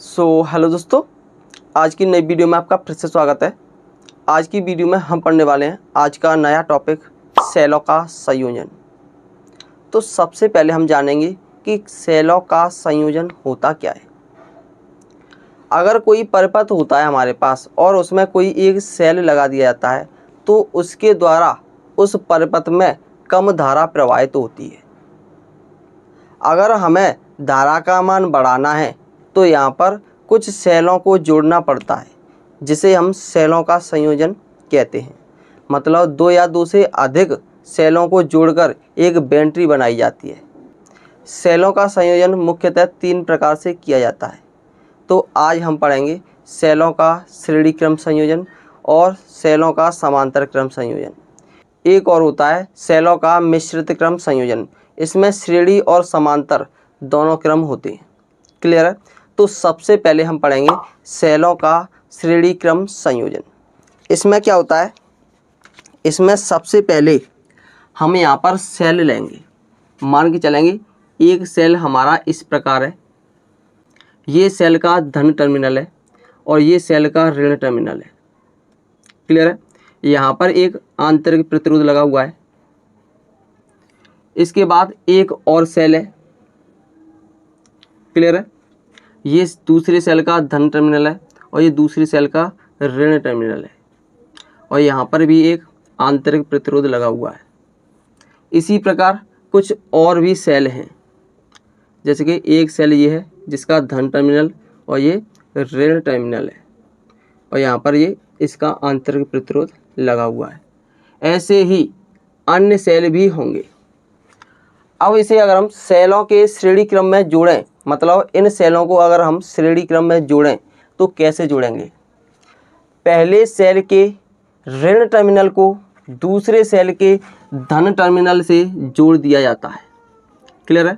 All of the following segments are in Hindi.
हेलो दोस्तों, आज की नई वीडियो में आपका फिर से स्वागत है। आज की वीडियो में हम पढ़ने वाले हैं आज का नया टॉपिक सेलों का संयोजन। तो सबसे पहले हम जानेंगे कि सेलों का संयोजन होता क्या है। अगर कोई परिपथ होता है हमारे पास और उसमें कोई एक सेल लगा दिया जाता है तो उसके द्वारा उस परिपथ में कम धारा प्रवाहित होती है। अगर हमें धारा का मान बढ़ाना है तो यहाँ पर कुछ सेलों को जोड़ना पड़ता है, जिसे हम सेलों का संयोजन कहते हैं। मतलब दो या दो से अधिक सेलों को जोड़कर एक बैटरी बनाई जाती है। सेलों का संयोजन मुख्यतः तीन प्रकार से किया जाता है। तो आज हम पढ़ेंगे सेलों का श्रेणी क्रम संयोजन और सेलों का समांतर क्रम संयोजन। एक और होता है सेलों का मिश्रित क्रम संयोजन। इसमें श्रेणी और समांतर दोनों क्रम होते हैं। क्लियर है? तो सबसे पहले हम पढ़ेंगे सेलों का श्रेणी क्रम संयोजन। इसमें क्या होता है, इसमें सबसे पहले हम यहाँ पर सेल लेंगे। मान के चलेंगे एक सेल हमारा इस प्रकार है, ये सेल का धन टर्मिनल है और ये सेल का ऋण टर्मिनल है। क्लियर है? यहाँ पर एक आंतरिक प्रतिरोध लगा हुआ है। इसके बाद एक और सेल है। क्लियर है? ये दूसरे सेल का धन टर्मिनल है और ये दूसरी सेल का ऋण टर्मिनल है और यहाँ पर भी एक आंतरिक प्रतिरोध लगा हुआ है। इसी प्रकार कुछ और भी सेल हैं, जैसे कि एक सेल ये है जिसका धन टर्मिनल और ये ऋण टर्मिनल है और यहाँ पर ये इसका आंतरिक प्रतिरोध लगा हुआ है। ऐसे ही अन्य सेल भी होंगे। अब इसे अगर हम सेलों के श्रेणी क्रम में जोड़ें, मतलब इन सेलों को अगर हम श्रेणी क्रम में जोड़ें तो कैसे जोड़ेंगे। पहले सेल के ऋण टर्मिनल को दूसरे सेल के धन टर्मिनल से जोड़ दिया जाता है। क्लियर है?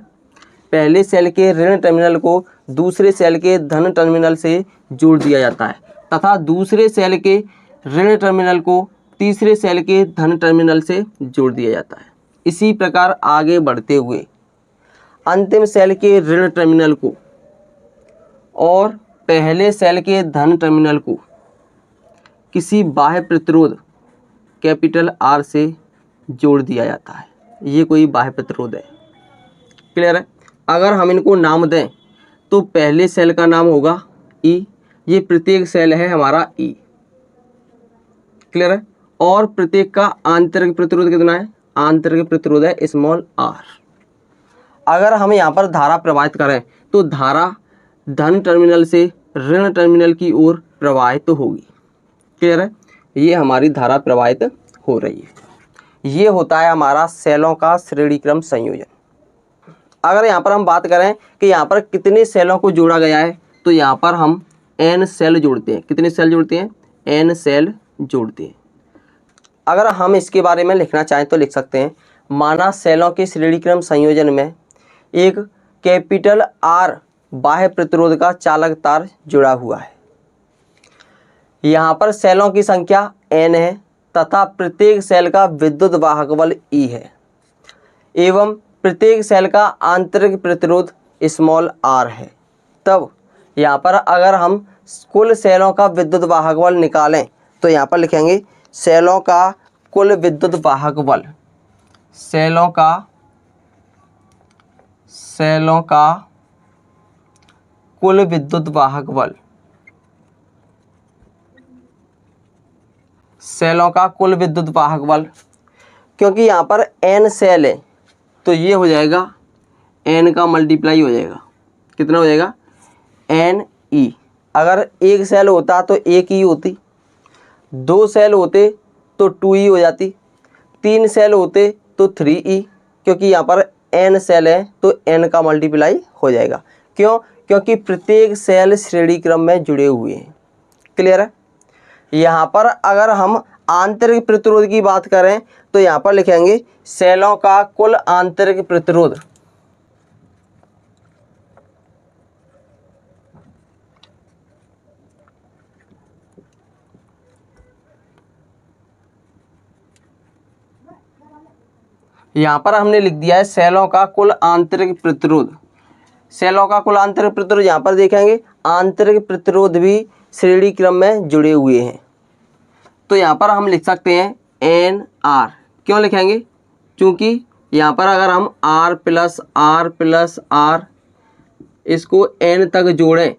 पहले सेल के ऋण टर्मिनल को दूसरे सेल के धन टर्मिनल से जोड़ दिया जाता है तथा दूसरे सेल के ऋण टर्मिनल को तीसरे सेल के धन टर्मिनल से जोड़ दिया जाता है। इसी प्रकार आगे बढ़ते हुए अंतिम सेल के ऋण टर्मिनल को और पहले सेल के धन टर्मिनल को किसी बाह्य प्रतिरोध कैपिटल R से जोड़ दिया जाता है। ये कोई बाह्य प्रतिरोध है। क्लियर है? अगर हम इनको नाम दें तो पहले सेल का नाम होगा E। ये प्रत्येक सेल है हमारा E। क्लियर है? और प्रत्येक का आंतरिक प्रतिरोध कितना है? आंतरिक प्रतिरोध है स्मॉल r। अगर हम यहाँ पर धारा प्रवाहित करें तो धारा धन टर्मिनल से ऋण टर्मिनल की ओर प्रवाहित होगी। क्लियर है? ये हमारी धारा प्रवाहित हो रही है। ये होता है हमारा सेलों का श्रेणी क्रम संयोजन। अगर यहाँ पर हम बात करें कि यहाँ पर कितने सेलों को जोड़ा गया है तो यहाँ पर हम n सेल जोड़ते हैं। कितने सेल जोड़ते हैं? n सेल जोड़ते हैं। अगर हम इसके बारे में लिखना चाहें तो लिख सकते हैं, माना सेलों के श्रेणी क्रम संयोजन में एक कैपिटल R बाह्य प्रतिरोध का चालक तार जुड़ा हुआ है। यहाँ पर सेलों की संख्या n है तथा प्रत्येक सेल का विद्युत वाहक बल E है एवं प्रत्येक सेल का आंतरिक प्रतिरोध स्मॉल r है। तब यहाँ पर अगर हम कुल सेलों का विद्युत वाहक बल निकालें तो यहाँ पर लिखेंगे सेलों का कुल विद्युत वाहक बल। सेलों का कुल विद्युत वाहक बल। सेलों का कुल विद्युत वाहक बल, क्योंकि यहाँ पर n सेल है तो ये हो जाएगा n का मल्टीप्लाई हो जाएगा। कितना हो जाएगा? NE। अगर एक सेल होता तो एक ही होती, दो सेल होते तो 2E हो जाती, तीन सेल होते तो 3E। क्योंकि यहाँ पर n सेल है तो n का मल्टीप्लाई हो जाएगा। क्यों? क्योंकि प्रत्येक सेल श्रेणी क्रम में जुड़े हुए हैं। क्लियर है? यहाँ पर अगर हम आंतरिक प्रतिरोध की बात करें तो यहाँ पर लिखेंगे सेलों का कुल आंतरिक प्रतिरोध। यहाँ पर हमने लिख दिया है सेलों का कुल आंतरिक प्रतिरोध। सेलों का कुल आंतरिक प्रतिरोध यहाँ पर देखेंगे, आंतरिक प्रतिरोध भी श्रेणी क्रम में जुड़े हुए हैं। तो यहाँ पर हम लिख सकते हैं NR। क्यों लिखेंगे? क्योंकि यहाँ पर अगर हम R प्लस R इसको N तक जोड़ें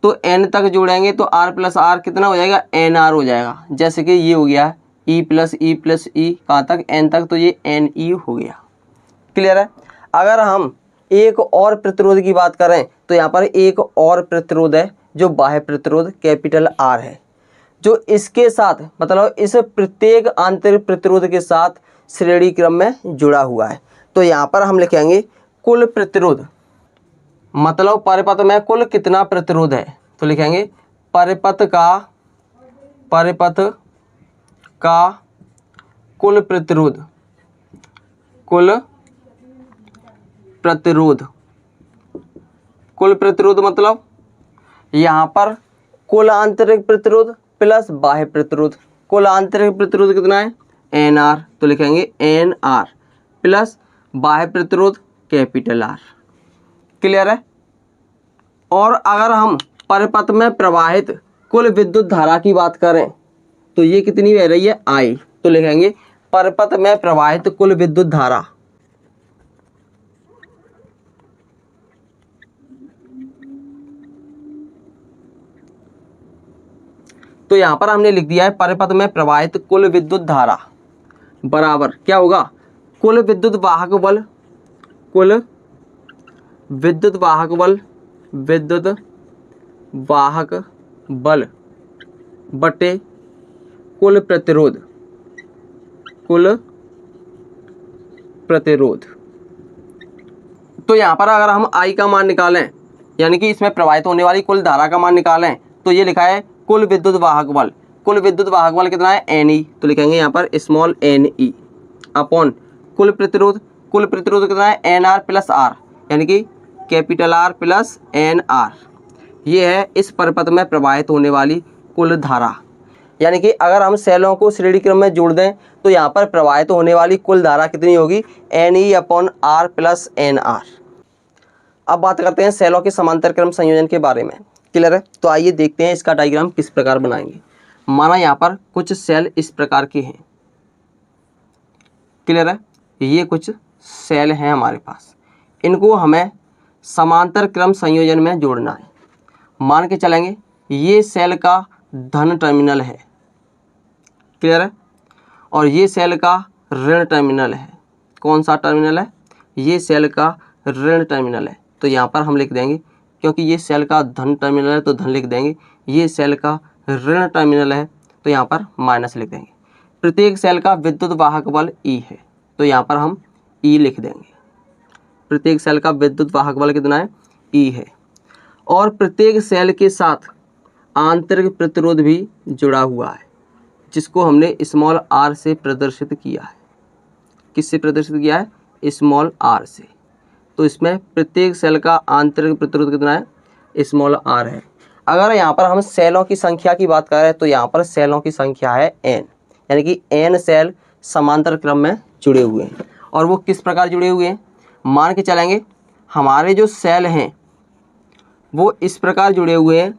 तो N तक जोड़ेंगे तो R प्लस R कितना हो जाएगा? NR हो जाएगा। जैसे कि ये हो गया E प्लस E कहाँ तक? N तक, तो ये Ne हो गया। क्लियर है? अगर हम एक और प्रतिरोध की बात करें तो यहाँ पर एक और प्रतिरोध है जो बाह्य प्रतिरोध कैपिटल R है, जो इसके साथ मतलब इस प्रत्येक आंतरिक प्रतिरोध के साथ श्रेणी क्रम में जुड़ा हुआ है। तो यहाँ पर हम लिखेंगे कुल प्रतिरोध, मतलब परिपथ में कुल कितना प्रतिरोध है, तो लिखेंगे परिपथ का कुल प्रतिरोध, कुल प्रतिरोध मतलब यहाँ पर कुल आंतरिक प्रतिरोध प्लस बाह्य प्रतिरोध। कुल आंतरिक प्रतिरोध कितना है? NR, तो लिखेंगे NR प्लस बाह्य प्रतिरोध कैपिटल R। क्लियर है? और अगर हम परिपथ में प्रवाहित कुल विद्युत धारा की बात करें तो ये कितनी बह रही है? I, तो लिखेंगे परिपथ में प्रवाहित कुल विद्युत धारा तो यहाँ पर हमने लिख दिया है परिपथ में प्रवाहित कुल विद्युत धारा बराबर क्या होगा? कुल विद्युत वाहक बल बटे कुल प्रतिरोध। तो यहाँ पर अगर हम I का मान निकालें, यानी कि इसमें प्रवाहित होने वाली कुल धारा का मान निकालें, तो ये लिखा है कुल विद्युत वाहक बल। कुल विद्युत वाहक बल कितना है? Ne, तो लिखेंगे यहाँ पर स्मॉल Ne अपॉन कुल प्रतिरोध कितना है? NR प्लस R, यानी कि कैपिटल R प्लस NR। ये है इस परिपथ में प्रवाहित होने वाली कुल धारा। यानी कि अगर हम सेलों को श्रेणी क्रम में जोड़ दें तो यहाँ पर प्रवाहित होने वाली कुल धारा कितनी होगी? Ne upon R plus NR। अब बात करते हैं सेलों के समांतर क्रम संयोजन के बारे में। क्लियर है? तो आइए देखते हैं इसका डायग्राम किस प्रकार बनाएंगे। माना यहाँ पर कुछ सेल इस प्रकार के हैं। क्लियर है? ये कुछ सेल हैं हमारे पास, इनको हमें समांतर क्रम संयोजन में जोड़ना है। मान के चलेंगे ये सेल का धन टर्मिनल है। क्लियर है? और ये सेल का ऋण टर्मिनल है। कौन सा टर्मिनल है? ये सेल का ऋण टर्मिनल है। तो यहाँ पर हम लिख देंगे, क्योंकि ये सेल का धन टर्मिनल है तो धन लिख देंगे, ये सेल का ऋण टर्मिनल है तो यहाँ पर माइनस लिख देंगे। प्रत्येक सेल का विद्युत वाहक बल E है, तो यहाँ पर हम E लिख देंगे। प्रत्येक सेल का विद्युत वाहक बल कितना है? E है। और प्रत्येक सेल के साथ आंतरिक प्रतिरोध भी जुड़ा हुआ है, जिसको हमने स्मॉल r से प्रदर्शित किया है। किससे प्रदर्शित किया है? स्मॉल r से। तो इसमें प्रत्येक सेल का आंतरिक प्रतिरोध कितना है? स्मॉल r है। अगर यहाँ पर हम सेलों की संख्या की बात करें तो यहाँ पर सेलों की संख्या है n, यानी कि n सेल समांतर क्रम में जुड़े हुए हैं। और वो किस प्रकार जुड़े हुए हैं? मान के चलेंगे हमारे जो सेल हैं वो इस प्रकार जुड़े हुए हैं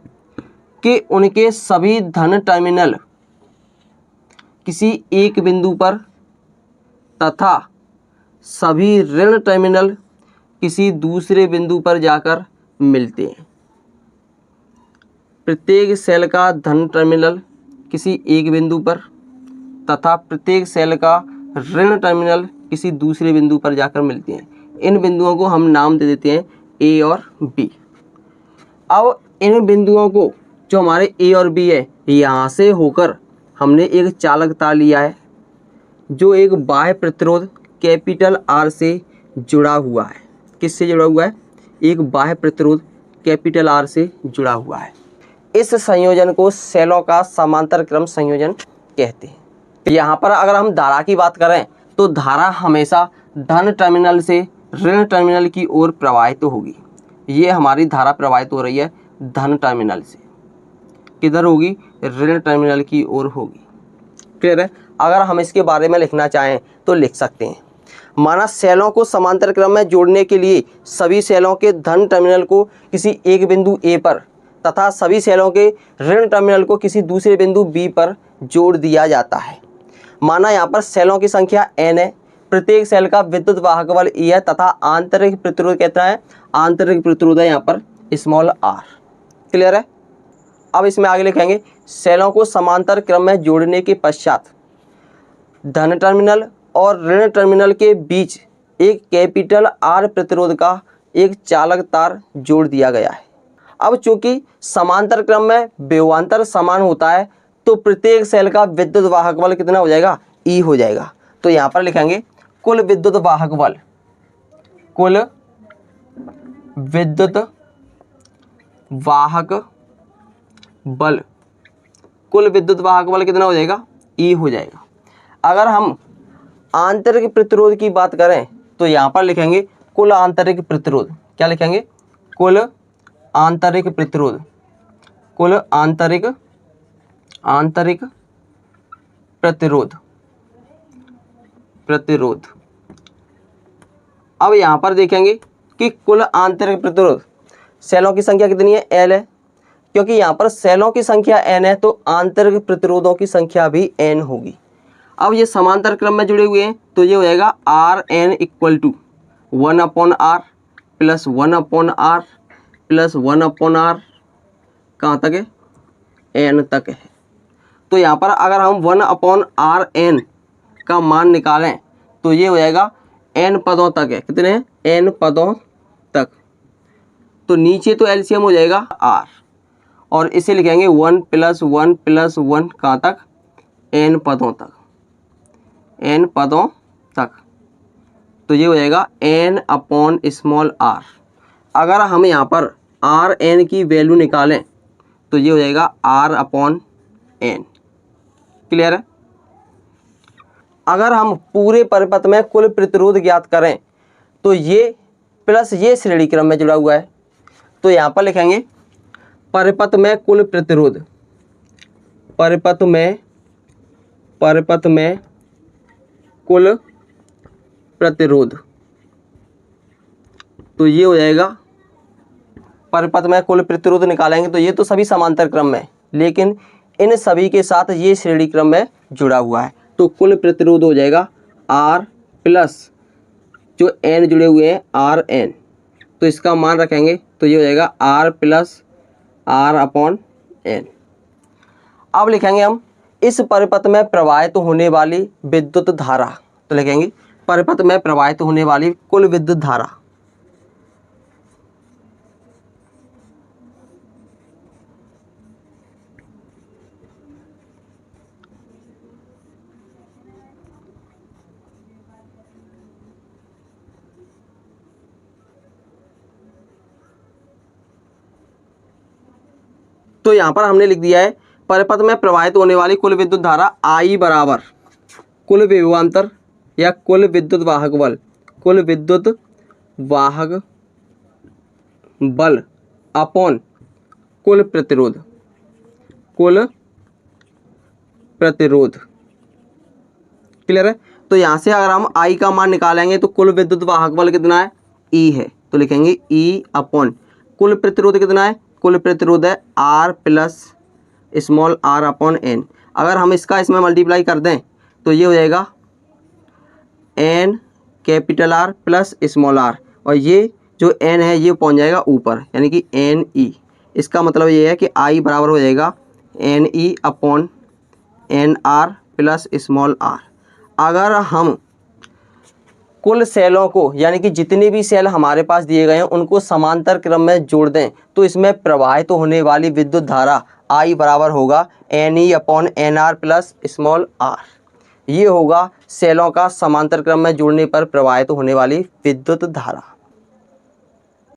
कि उनके सभी धन टर्मिनल किसी एक बिंदु पर तथा सभी ऋण टर्मिनल किसी दूसरे बिंदु पर जाकर मिलते हैं। प्रत्येक सेल का धन टर्मिनल किसी एक बिंदु पर तथा प्रत्येक सेल का ऋण टर्मिनल किसी दूसरे बिंदु पर जाकर मिलते हैं। इन बिंदुओं को हम नाम दे देते हैं A और B। अब इन बिंदुओं को जो हमारे A और B है, यहाँ से होकर हमने एक चालक तार लिया है जो एक बाह्य प्रतिरोध कैपिटल R से जुड़ा हुआ है। किससे जुड़ा हुआ है? एक बाह्य प्रतिरोध कैपिटल R से जुड़ा हुआ है। इस संयोजन को सेलों का समांतर क्रम संयोजन कहते हैं। यहाँ पर अगर हम धारा की बात करें तो धारा हमेशा धन टर्मिनल से ऋण टर्मिनल की ओर प्रवाहित होगी। ये हमारी धारा प्रवाहित हो रही है धन टर्मिनल से, किधर होगी? ऋण टर्मिनल की ओर होगी। क्लियर है? अगर हम इसके बारे में लिखना चाहें तो लिख सकते हैं। माना सेलों को समांतर क्रम में जोड़ने के लिए सभी सेलों के धन टर्मिनल को किसी एक बिंदु ए पर तथा सभी सेलों के ऋण टर्मिनल को किसी दूसरे बिंदु बी पर जोड़ दिया जाता है। माना यहाँ पर सेलों की संख्या n है, प्रत्येक सेल का विद्युत वाहक बल E है तथा आंतरिक प्रतिरोध कितना है, आंतरिक प्रतिरोध है यहाँ पर स्मॉल r। क्लियर है। अब इसमें आगे लिखेंगे सेलों को समांतर क्रम में जोड़ने के पश्चात धन टर्मिनल और ऋण टर्मिनल के बीच एक कैपिटल R प्रतिरोध का एक चालक तार जोड़ दिया गया है। अब चूंकि समांतर क्रम में विभवांतर समान होता है तो प्रत्येक सेल का विद्युत वाहक बल कितना हो जाएगा, E हो जाएगा। तो यहाँ पर लिखेंगे कुल विद्युत वाहक बल, कुल विद्युत वाहक बल, कुल विद्युत वाहक बल कितना हो जाएगा, E हो जाएगा। अगर हम आंतरिक प्रतिरोध की बात करें तो यहाँ पर लिखेंगे कुल आंतरिक प्रतिरोध। क्या लिखेंगे, कुल आंतरिक प्रतिरोध, कुल आंतरिक प्रतिरोध, प्रतिरोध। अब यहाँ पर देखेंगे कि कुल आंतरिक प्रतिरोध सेलों की संख्या कितनी है, L है। क्योंकि यहाँ पर सेलों की संख्या n है तो आंतरिक प्रतिरोधों की संख्या भी n होगी। अब ये समांतर क्रम में जुड़े हुए हैं तो ये हो जाएगा Rn equal to 1/r plus 1/r plus 1/r, कहाँ तक है, n तक है। तो यहाँ पर अगर हम 1/Rn का मान निकालें तो ये हो जाएगा n पदों तक है, कितने हैं, n पदों तक। तो नीचे तो एलसीएम हो जाएगा r और इसे लिखेंगे 1 + 1 + 1 कहाँ तक, n पदों तक, n पदों तक। तो ये हो जाएगा n/r। अगर हम यहाँ पर Rn की वैल्यू निकालें तो ये हो जाएगा R/n। क्लियर है। अगर हम पूरे परिपथ में कुल प्रतिरोध ज्ञात करें तो ये प्लस ये श्रेणी क्रम में जुड़ा हुआ है। तो यहाँ पर लिखेंगे परिपथ में कुल प्रतिरोध, परिपथ में कुल प्रतिरोध। तो ये हो जाएगा, परिपथ में कुल प्रतिरोध निकालेंगे तो ये तो सभी समांतर क्रम में, लेकिन इन सभी के साथ ये श्रेणी क्रम में जुड़ा हुआ है। तो कुल प्रतिरोध हो जाएगा R प्लस जो n जुड़े हुए हैं Rn। तो इसका मान रखेंगे तो ये हो जाएगा R प्लस R/n। अब लिखेंगे हम इस परिपथ में प्रवाहित होने वाली विद्युत धारा। तो लिखेंगे परिपथ में प्रवाहित होने वाली कुल विद्युत धारा, तो यहाँ पर हमने लिख दिया है परिपथ में प्रवाहित होने वाली कुल विद्युत धारा I बराबर कुल विभवांतर या कुल विद्युत वाहक बल, कुल विद्युत वाहक बल अपॉन कुल प्रतिरोध, कुल प्रतिरोध। क्लियर है। तो यहाँ से अगर हम I का मान निकालेंगे तो कुल विद्युत वाहक बल कितना है, E है। तो लिखेंगे E अपॉन कुल प्रतिरोध कितना है, कुल प्रतिरोध है R प्लस स्मॉल r/n। अगर हम इसका इसमें मल्टीप्लाई कर दें तो ये हो जाएगा n capital R plus small r, और ये जो n है ये पहुंच जाएगा ऊपर, यानी कि NE। इसका मतलब ये है कि I बराबर हो जाएगा NE/nr प्लस स्मॉल r। अगर हम कुल सेलों को, यानी कि जितने भी सेल हमारे पास दिए गए हैं उनको समांतर क्रम में जोड़ दें तो इसमें प्रवाहित तो होने वाली विद्युत धारा I बराबर होगा NE/nr प्लस स्मॉल r। ये होगा सेलों का समांतर क्रम में जोड़ने पर प्रवाहित होने वाली विद्युत धारा।